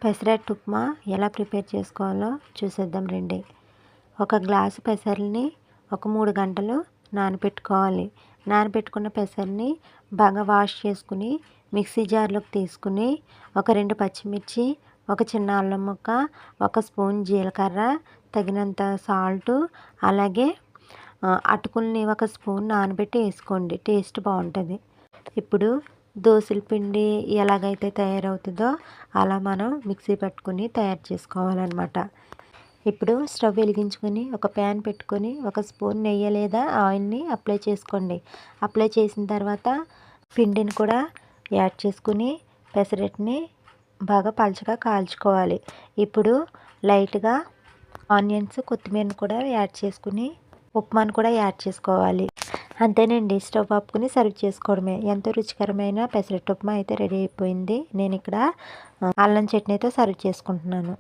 పెసరట్టు ఉప్మా ఎలా ప్రిపేర్ చేసుకోవాలో చూసేద్దాం రండి. ఒక గ్లాసు పెసర్లని ఒక 3 గంటలు నానబెట్టుకోవాలి. నానబెట్టుకున్న పెసర్ని బాగా వాష్ చేసుకుని మిక్సీ జార్లోకి తీసుకుని ఒక 2 పచ్చిమిర్చి, ఒక చిన్న అల్లం ముక్క, ఒక స్పూన్ జీలకర్ర, తగినంత సాల్టు, అలాగే అటుకుల్ని ఒక స్పూన్ నానబెట్టి వేసుకోండి. టేస్ట్ బాగుంటుంది. ఇప్పుడు దోసల పిండి ఎలాగైతే తయారవుతుందో అలా మనం మిక్సీ పట్టుకుని తయారు చేసుకోవాలన్నమాట. ఇప్పుడు స్టవ్ వెలిగించుకొని ఒక ప్యాన్ పెట్టుకొని ఒక స్పూన్ నెయ్యి లేదా ఆయిల్ని అప్లై చేసుకోండి. అప్లై చేసిన తర్వాత పిండిని కూడా యాడ్ చేసుకుని పెసరట్టుని బాగా పలచగా కాల్చుకోవాలి. ఇప్పుడు లైట్గా ఆనియన్స్, కొత్తిమీరని కూడా యాడ్ చేసుకుని ఉప్మాను కూడా యాడ్ చేసుకోవాలి. అంతేనండి, స్టవ్ ఆపుకుని సర్వ్ చేసుకోవడమే. ఎంతో రుచికరమైన పెసరట్టు ఉప్మా అయితే రెడీ అయిపోయింది. నేను ఇక్కడ అల్లం చట్నీతో సర్వ్ చేసుకుంటున్నాను.